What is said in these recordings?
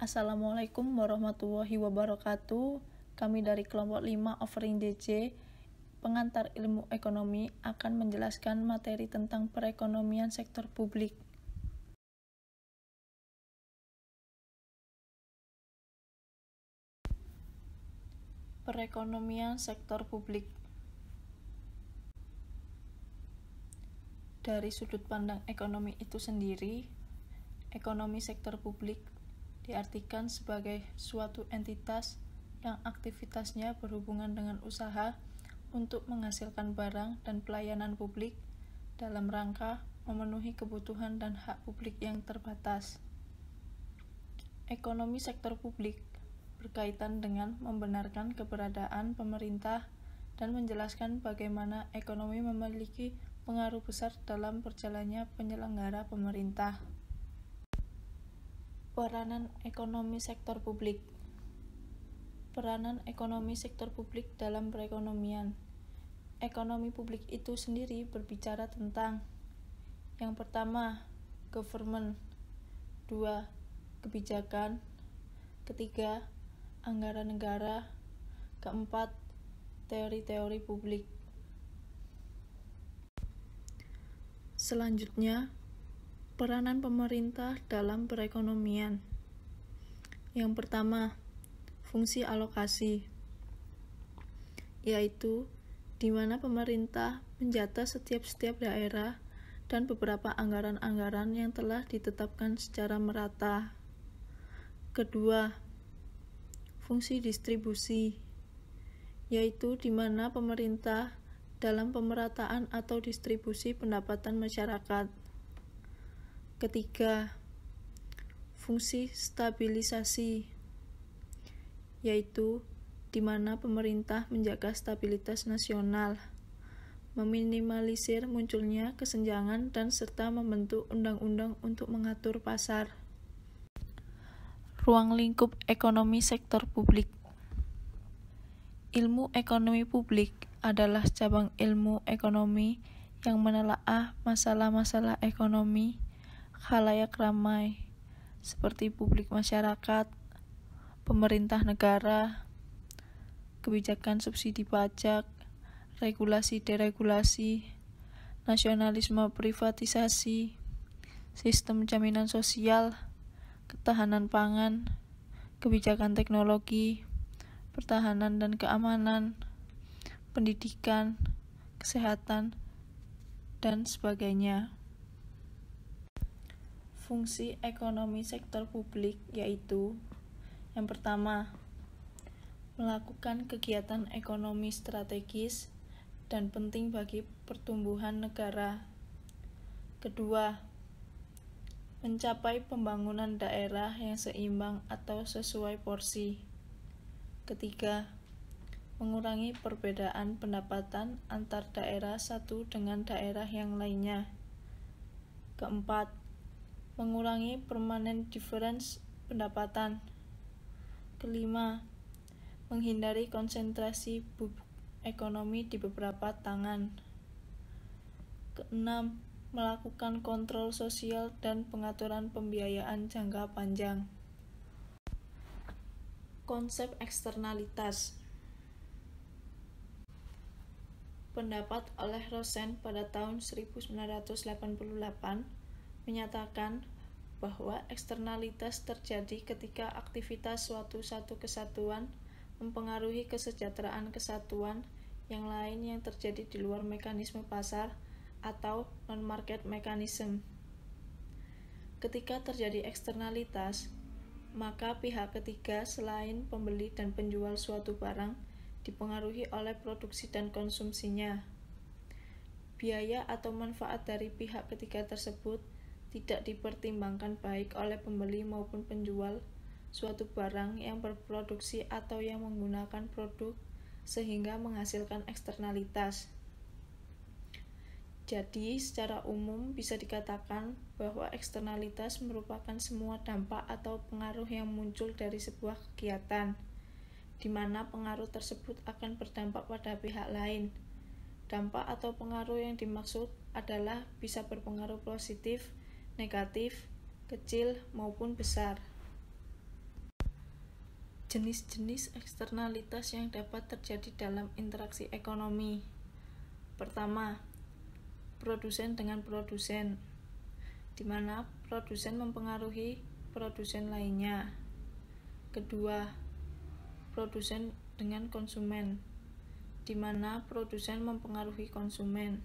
Assalamualaikum warahmatullahi wabarakatuh. Kami dari kelompok 5 Offering DC, pengantar ilmu ekonomi, akan menjelaskan materi tentang perekonomian sektor publik. Perekonomian sektor publik. Dari sudut pandang ekonomi itu sendiri, ekonomi sektor publik diartikan sebagai suatu entitas yang aktivitasnya berhubungan dengan usaha untuk menghasilkan barang dan pelayanan publik dalam rangka memenuhi kebutuhan dan hak publik yang terbatas. Ekonomi sektor publik berkaitan dengan membenarkan keberadaan pemerintah dan menjelaskan bagaimana ekonomi memiliki pengaruh besar dalam berjalannya penyelenggara pemerintah. Peranan ekonomi sektor publik. Peranan ekonomi sektor publik dalam perekonomian. Ekonomi publik itu sendiri berbicara tentang: yang pertama, government; 2, kebijakan; ketiga, anggaran negara; keempat, teori-teori publik. Selanjutnya, peranan pemerintah dalam perekonomian. Yang pertama, fungsi alokasi, yaitu di mana pemerintah menjatah setiap daerah dan beberapa anggaran-anggaran yang telah ditetapkan secara merata. Kedua, fungsi distribusi, yaitu di mana pemerintah dalam pemerataan atau distribusi pendapatan masyarakat. Ketiga, fungsi stabilisasi, yaitu di mana pemerintah menjaga stabilitas nasional, meminimalisir munculnya kesenjangan dan serta membentuk undang-undang untuk mengatur pasar. Ruang lingkup ekonomi sektor publik. Ilmu ekonomi publik adalah cabang ilmu ekonomi yang menelaah masalah-masalah ekonomi khalayak ramai, seperti publik masyarakat, pemerintah negara, kebijakan subsidi pajak, regulasi-deregulasi, nasionalisme privatisasi, sistem jaminan sosial, ketahanan pangan, kebijakan teknologi, pertahanan dan keamanan, pendidikan, kesehatan, dan sebagainya. Fungsi ekonomi sektor publik yaitu: yang pertama, melakukan kegiatan ekonomi strategis dan penting bagi pertumbuhan negara. Kedua, mencapai pembangunan daerah yang seimbang atau sesuai porsi. Ketiga, mengurangi perbedaan pendapatan antar daerah satu dengan daerah yang lainnya. Keempat, mengurangi permanent difference pendapatan. Kelima, menghindari konsentrasi bubuk ekonomi di beberapa tangan. Keenam, melakukan kontrol sosial dan pengaturan pembiayaan jangka panjang. Konsep eksternalitas. Pendapat oleh Rosen pada tahun 1988 menyatakan bahwa eksternalitas terjadi ketika aktivitas satu kesatuan mempengaruhi kesejahteraan kesatuan yang lain yang terjadi di luar mekanisme pasar atau non-market mechanism. Ketika terjadi eksternalitas, maka pihak ketiga selain pembeli dan penjual suatu barang dipengaruhi oleh produksi dan konsumsinya. Biaya atau manfaat dari pihak ketiga tersebut tidak dipertimbangkan baik oleh pembeli maupun penjual suatu barang yang berproduksi atau yang menggunakan produk, sehingga menghasilkan eksternalitas. Jadi, secara umum bisa dikatakan bahwa eksternalitas merupakan semua dampak atau pengaruh yang muncul dari sebuah kegiatan, di mana pengaruh tersebut akan berdampak pada pihak lain. Dampak atau pengaruh yang dimaksud adalah bisa berpengaruh positif, negatif, kecil maupun besar. Jenis-jenis eksternalitas yang dapat terjadi dalam interaksi ekonomi. Pertama, produsen dengan produsen, di mana produsen mempengaruhi produsen lainnya. Kedua, produsen dengan konsumen, di mana produsen mempengaruhi konsumen.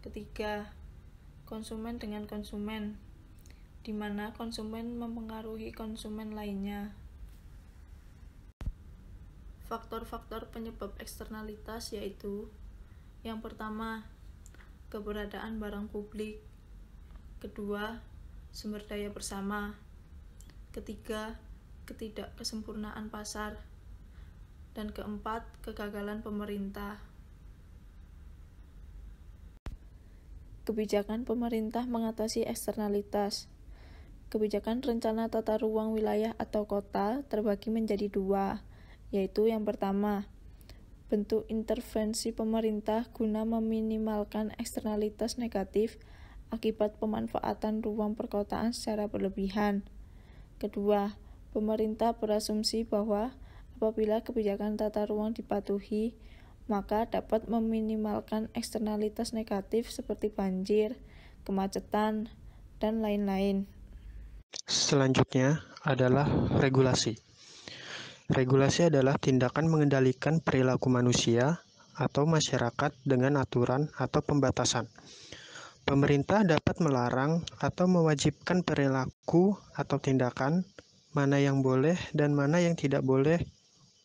Ketiga, konsumen dengan konsumen, di mana konsumen mempengaruhi konsumen lainnya. Faktor-faktor penyebab eksternalitas yaitu: yang pertama, keberadaan barang publik. Kedua, sumber daya bersama. Ketiga, ketidakkesempurnaan pasar. Dan keempat, kegagalan pemerintah. Kebijakan pemerintah mengatasi eksternalitas. Kebijakan rencana tata ruang wilayah atau kota terbagi menjadi dua, yaitu yang pertama, bentuk intervensi pemerintah guna meminimalkan eksternalitas negatif akibat pemanfaatan ruang perkotaan secara berlebihan. Kedua, pemerintah berasumsi bahwa apabila kebijakan tata ruang dipatuhi, maka dapat meminimalkan eksternalitas negatif seperti banjir, kemacetan, dan lain-lain. Selanjutnya adalah regulasi. Regulasi adalah tindakan mengendalikan perilaku manusia atau masyarakat dengan aturan atau pembatasan. Pemerintah dapat melarang atau mewajibkan perilaku atau tindakan mana yang boleh dan mana yang tidak boleh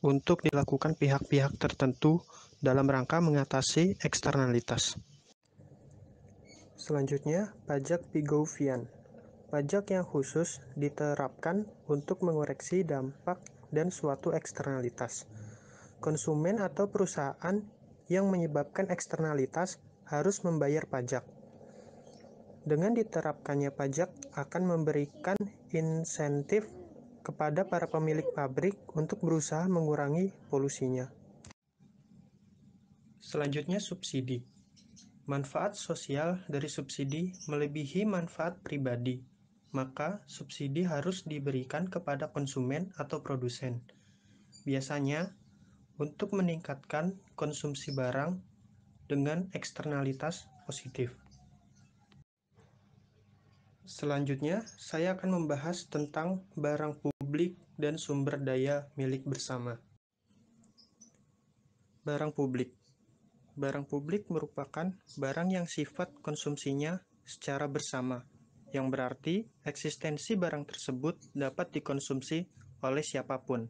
untuk dilakukan pihak-pihak tertentu dalam rangka mengatasi eksternalitas. Selanjutnya, pajak Pigouvian. Pajak yang khusus diterapkan untuk mengoreksi dampak dan suatu eksternalitas. Konsumen atau perusahaan yang menyebabkan eksternalitas harus membayar pajak. Dengan diterapkannya pajak akan memberikan insentif kepada para pemilik pabrik untuk berusaha mengurangi polusinya. Selanjutnya, subsidi. Manfaat sosial dari subsidi melebihi manfaat pribadi, maka subsidi harus diberikan kepada konsumen atau produsen. Biasanya, untuk meningkatkan konsumsi barang dengan eksternalitas positif. Selanjutnya, saya akan membahas tentang barang publik dan sumber daya milik bersama. Barang publik. Barang publik merupakan barang yang sifat konsumsinya secara bersama, yang berarti eksistensi barang tersebut dapat dikonsumsi oleh siapapun,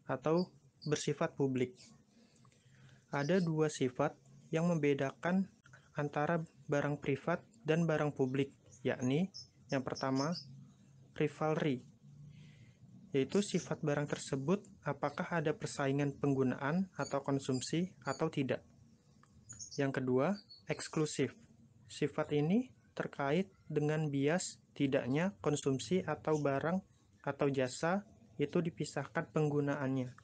atau bersifat publik. Ada dua sifat yang membedakan antara barang privat dan barang publik, yakni yang pertama, rivalry, yaitu sifat barang tersebut apakah ada persaingan penggunaan atau konsumsi atau tidak. Yang kedua, eksklusif. Sifat ini terkait dengan bias tidaknya konsumsi atau barang atau jasa itu dipisahkan penggunaannya.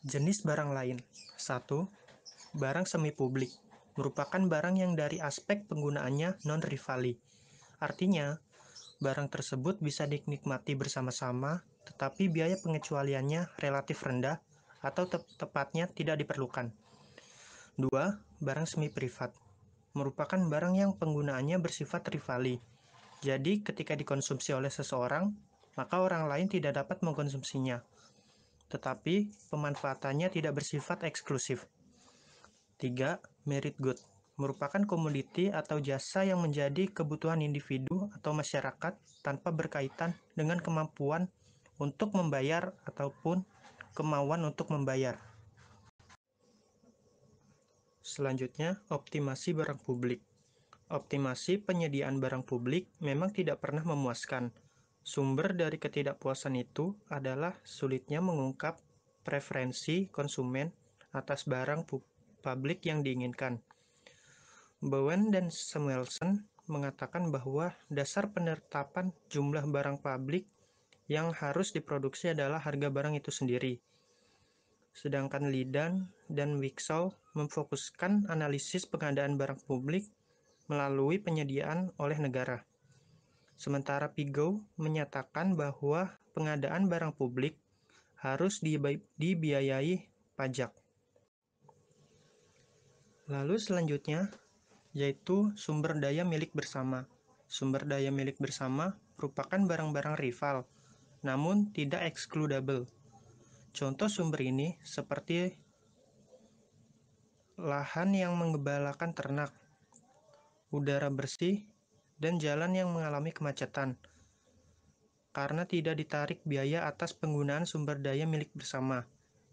Jenis barang lain. 1. Barang semi publik. Merupakan barang yang dari aspek penggunaannya non-rivalry. Artinya, barang tersebut bisa dinikmati bersama-sama, tetapi biaya pengecualiannya relatif rendah atau tepatnya tidak diperlukan. 2. Barang semi privat. Merupakan barang yang penggunaannya bersifat rivalry. Jadi, ketika dikonsumsi oleh seseorang, maka orang lain tidak dapat mengkonsumsinya. Tetapi, pemanfaatannya tidak bersifat eksklusif. 3. Merit good. Merupakan komoditi atau jasa yang menjadi kebutuhan individu atau masyarakat tanpa berkaitan dengan kemampuan untuk membayar ataupun kemauan untuk membayar. Selanjutnya, optimasi barang publik. Optimasi penyediaan barang publik memang tidak pernah memuaskan. Sumber dari ketidakpuasan itu adalah sulitnya mengungkap preferensi konsumen atas barang publik yang diinginkan. Bowen dan Samuelson mengatakan bahwa dasar penetapan jumlah barang publik yang harus diproduksi adalah harga barang itu sendiri. Sedangkan Lidan dan Wicksell memfokuskan analisis pengadaan barang publik melalui penyediaan oleh negara. Sementara Pigo menyatakan bahwa pengadaan barang publik harus dibiayai pajak. Lalu selanjutnya, yaitu sumber daya milik bersama. Sumber daya milik bersama merupakan barang-barang rival, namun tidak excludable. Contoh sumber ini seperti lahan yang mengembalakan ternak, udara bersih, dan jalan yang mengalami kemacetan, karena tidak ditarik biaya atas penggunaan sumber daya milik bersama.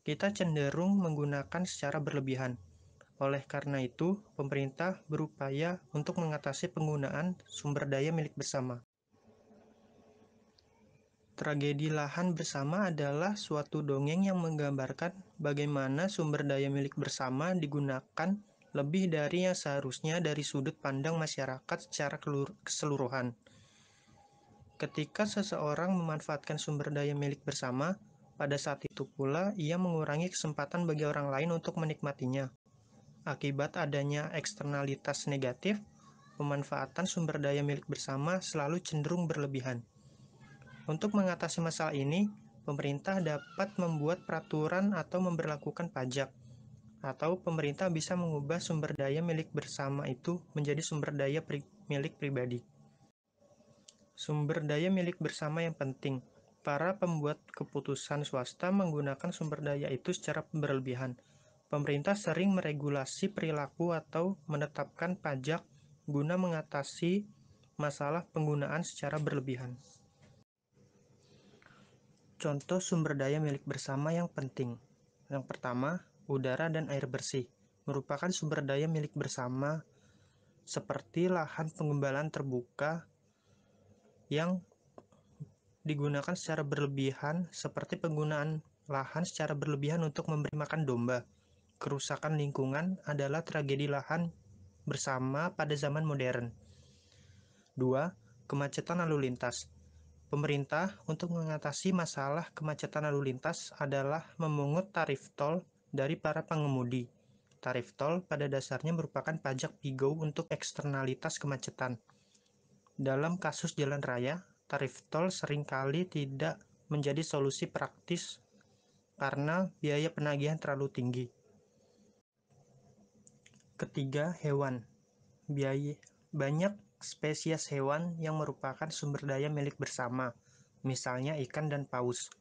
Kita cenderung menggunakan secara berlebihan. Oleh karena itu, pemerintah berupaya untuk mengatasi penggunaan sumber daya milik bersama. Tragedi lahan bersama adalah suatu dongeng yang menggambarkan bagaimana sumber daya milik bersama digunakan lebih dari yang seharusnya dari sudut pandang masyarakat secara keseluruhan. Ketika seseorang memanfaatkan sumber daya milik bersama, pada saat itu pula ia mengurangi kesempatan bagi orang lain untuk menikmatinya. Akibat adanya eksternalitas negatif, pemanfaatan sumber daya milik bersama selalu cenderung berlebihan. Untuk mengatasi masalah ini, pemerintah dapat membuat peraturan atau memberlakukan pajak, atau pemerintah bisa mengubah sumber daya milik bersama itu menjadi sumber daya milik pribadi. Sumber daya milik bersama yang penting. Para pembuat keputusan swasta menggunakan sumber daya itu secara berlebihan. Pemerintah sering meregulasi perilaku atau menetapkan pajak guna mengatasi masalah penggunaan secara berlebihan. Contoh sumber daya milik bersama yang penting. Yang pertama, udara dan air bersih merupakan sumber daya milik bersama seperti lahan pengembalaan terbuka yang digunakan secara berlebihan, seperti penggunaan lahan secara berlebihan untuk memberi makan domba. Kerusakan lingkungan adalah tragedi lahan bersama pada zaman modern. 2. Kemacetan lalu lintas. Pemerintah untuk mengatasi masalah kemacetan lalu lintas adalah memungut tarif tol dari para pengemudi. Tarif tol pada dasarnya merupakan pajak Pigo untuk eksternalitas kemacetan. Dalam kasus jalan raya, tarif tol seringkali tidak menjadi solusi praktis karena biaya penagihan terlalu tinggi. Ketiga, hewan. Banyak spesies hewan yang merupakan sumber daya milik bersama, misalnya ikan dan paus,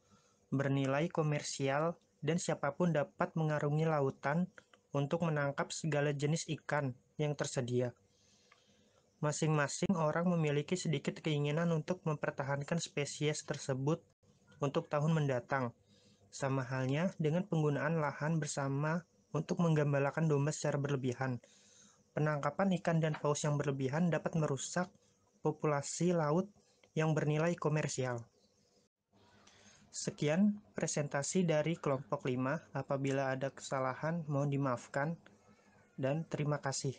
bernilai komersial dan siapapun dapat mengarungi lautan untuk menangkap segala jenis ikan yang tersedia. Masing-masing orang memiliki sedikit keinginan untuk mempertahankan spesies tersebut untuk tahun mendatang, sama halnya dengan penggunaan lahan bersama untuk menggembalakan domba secara berlebihan. Penangkapan ikan dan paus yang berlebihan dapat merusak populasi laut yang bernilai komersial. Sekian presentasi dari kelompok 5. Apabila ada kesalahan, mohon dimaafkan dan terima kasih.